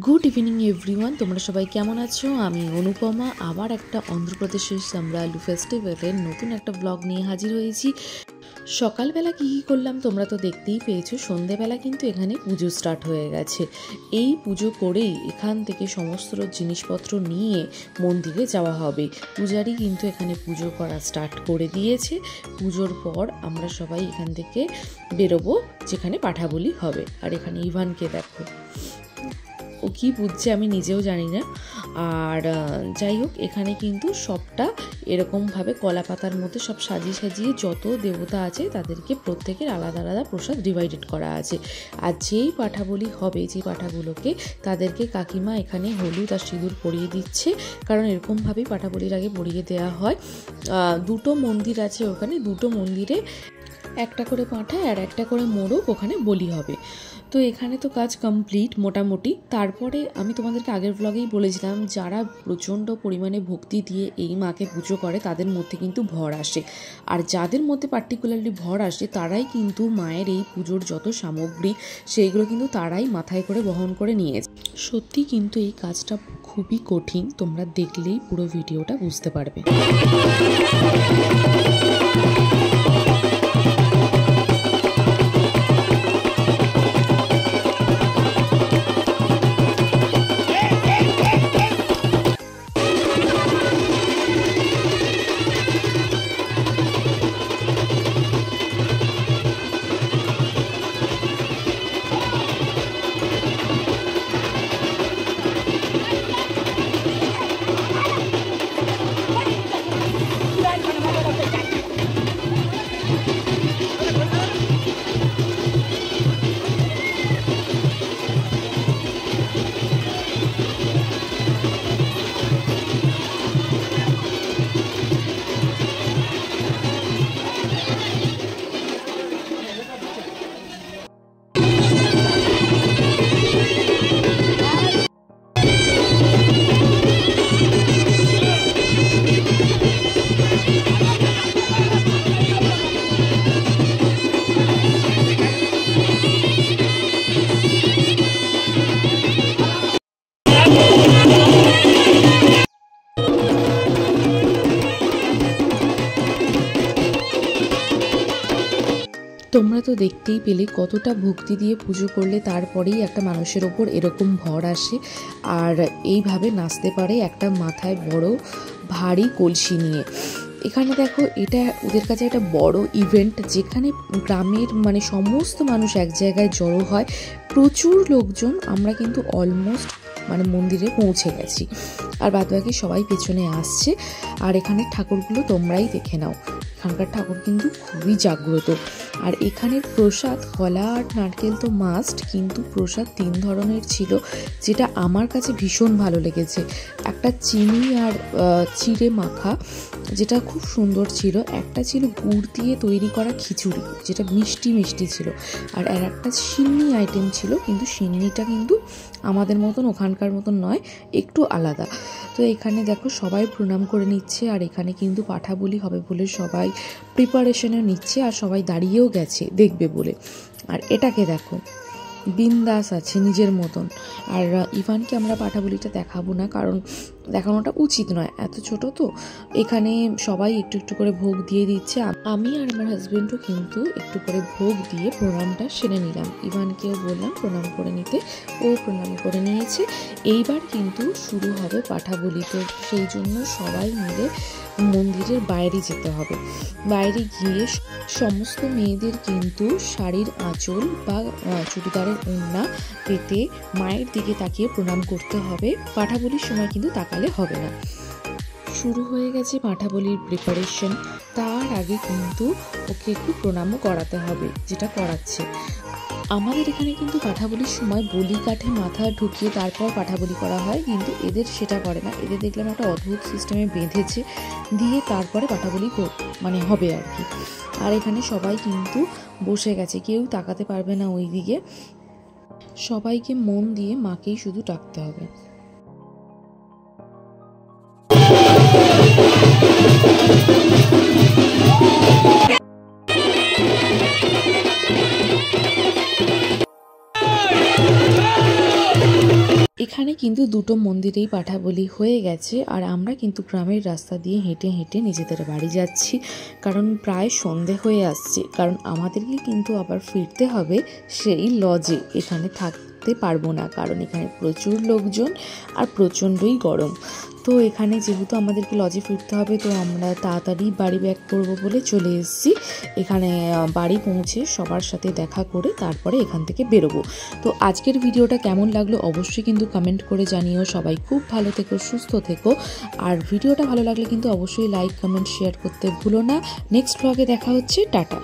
Good evening everyone, তোমরা সবাই কেমন আছো? আমি অনুপমা আবার একটা অন্ধ্রপ্রদেশের সামরালু ফেস্টিভ্যালের নতুন একটা ব্লগ নিয়ে হাজির হয়েছি। সকালবেলা কী করলাম তোমরা তো দেখতেই পেয়েছো। সন্ধেবেলা কিন্তু এখানে পুজো স্টার্ট হয়ে গেছে। এই পুজো করেই এখান থেকে সমস্ত জিনিসপত্র নিয়ে মন্দিরে যাওয়া হবে। পূজারি কিন্তু এখানে পুজো করা স্টার্ট করে দিয়েছে। পুজোর পর আমরা সবাই এখান থেকে বেরোবো, যেখানে পাঠাবলি হবে। আর এখানে ইভানকে দেখো, ও কী বুঝছে আমি নিজেও জানি না। আর যাই হোক, এখানে কিন্তু সবটা এরকমভাবে কলা পাতার মধ্যে সব সাজিয়ে সাজিয়ে যত দেবতা আছে তাদেরকে প্রত্যেকের আলাদা আলাদা প্রসাদ ডিভাইডেড করা আছে। আর যেই পাঠাবলি হবে, যে পাঠাগুলোকে, তাদেরকে কাকিমা এখানে হলুদ আর সিঁদুর পরিয়ে দিচ্ছে, কারণ এরকমভাবেই পাঠাবলির আগে পরিয়ে দেওয়া হয়। দুটো মন্দির আছে ওখানে, দুটো মন্দিরে একটা করে পাঁঠা আর একটা করে মোরগ ওখানে বলি হবে। তো এখানে তো কাজ কমপ্লিট মোটামুটি। তারপরে আমি তোমাদেরকে আগের ব্লগেই বলেছিলাম, যারা প্রচণ্ড পরিমাণে ভক্তি দিয়ে এই মাকে পুজো করে তাদের মধ্যে কিন্তু ভর আসে। আর যাদের মধ্যে পার্টিকুলারলি ভর আসে তারাই কিন্তু মায়ের এই পুজোর যত সামগ্রী সেইগুলো কিন্তু তারাই মাথায় করে বহন করে নিয়েছে। সত্যি কিন্তু এই কাজটা খুবই কঠিন, তোমরা দেখলেই পুরো ভিডিওটা বুঝতে পারবে। তোমরা তো দেখতেই পেলে কতটা ভক্তি দিয়ে পুজো করলে তারপরেই একটা মানুষের ওপর এরকম ভর আসে আর এইভাবে নাচতে পারে একটা মাথায় বড় ভারী কলসি নিয়ে। এখানে দেখো, এটা ওদের কাছে একটা বড় ইভেন্ট, যেখানে গ্রামের সমস্ত মানুষ এক জায়গায় জড়ো হয়, প্রচুর লোকজন। আমরা কিন্তু অলমোস্ট মন্দিরে পৌঁছে গেছি, আর বাদবাকি সবাই পেছনে আসছে। আর এখানে ঠাকুরগুলো তোমরাই দেখে নাও, এখানকার ঠাকুর কিন্তু খুবই জাগ্রত। আর এখানের প্রসাদ, কলা আর নারকেল তো মাস্ট, কিন্তু প্রসাদ 3 ধরনের ছিল, যেটা আমার কাছে ভীষণ ভালো লেগেছে। একটা চিনি আর চিড়ে মাখা, যেটা খুব সুন্দর ছিল। একটা ছিল গুড় দিয়ে তৈরি করা খিচুড়ি, যেটা মিষ্টি মিষ্টি ছিল। আর একটা সিন্নি আইটেম ছিল, কিন্তু সিন্নিটা কিন্তু আমাদের মতন, ওখানকার মতন নয়, একটু আলাদা। তো এখানে দেখো সবাই প্রণাম করে নিচ্ছে, আর এখানে কিন্তু পাঠাবলি হবে বলে সবাই প্রিপারেশনও নিচ্ছে, আর সবাই দাঁড়িয়েও গেছে দেখবে বলে। আর এটাকে দেখো, বিন্দাস আছে নিজের মতন। আর ইভানকে আমরা পাঠাবলিটা দেখাবো না, কারণ দেখানোটা উচিত নয়, এত ছোট তো। এখানে সবাই একটু একটু করে ভোগ দিয়ে দিচ্ছে। আমি আর আমার হাজবেন্ডও কিন্তু একটু করে ভোগ দিয়ে প্রণামটা সেরে নিলাম। ইভানকেও বললাম প্রণাম করে নিতে, ও প্রণাম করে নিয়েছে। এইবার কিন্তু শুরু হবে পাঠাবলি, তো সেই জন্য সবাই মিলে মন্দিরের বাইরে যেতে হবে। বাইরে গিয়ে সমস্ত মেয়েদের কিন্তু শাড়ির আঁচল বা চুড়িদারের ওড়না পেতে মায়ের দিকে তাকিয়ে প্রণাম করতে হবে। পাঠাবলির সময় কিন্তু তাকালে হবে না। শুরু হয়ে গেছে পাঠাবলির প্রিপারেশন। তার আগে কিন্তু ওকে একটু প্রণামও করাতে হবে, যেটা করাচ্ছে। আমাদের এখানে কিন্তু পাঠাবলির সময় বলি কাঠে মাথা ঢুকিয়ে তারপর পাঠাবলি করা হয়, কিন্তু এদের সেটা করে না। এদের দেখলাম একটা অদ্ভুত সিস্টেমে বেঁধেছে, দিয়ে তারপরে পাঠাবলি হবে আর কি। আর এখানে সবাই কিন্তু বসে গেছে, কেউ তাকাতে পারবে না ওই দিকে। সবাইকে মন দিয়ে মাকেই শুধু ডাকতে হবে। এখানে কিন্তু দুটো মন্দিরেই পাঠা বলি হয়ে গেছে, আর আমরা কিন্তু গ্রামের রাস্তা দিয়ে হেঁটে হেঁটে নিজেদের বাড়ি যাচ্ছি, কারণ প্রায় সন্ধে হয়ে আসছে। কারণ আমাদেরকে কিন্তু আবার ফিরতে হবে সেই লজে, এখানে থাকতে পারবো না, কারণ এখানে প্রচুর লোকজন আর প্রচণ্ডই গরম। তো এখানে যেহেতু আমাদেরকে লজে ফিরতে হবে, তো আমরা তাড়াতাড়ি বাড়ি ব্যাক করব বলে চলে এসেছি। এখানে বাড়ি পৌঁছে সবার সাথে দেখা করে তারপরে এখান থেকে বেরোবো। তো আজকের ভিডিওটা কেমন লাগলো অবশ্যই কিন্তু কমেন্ট করে জানিও। সবাই খুব ভালো থেকো, সুস্থ থেকো, আর ভিডিওটা ভালো লাগলে কিন্তু অবশ্যই লাইক, কমেন্ট, শেয়ার করতে ভুলো না। নেক্সট ব্লগে দেখা হচ্ছে। টাটা।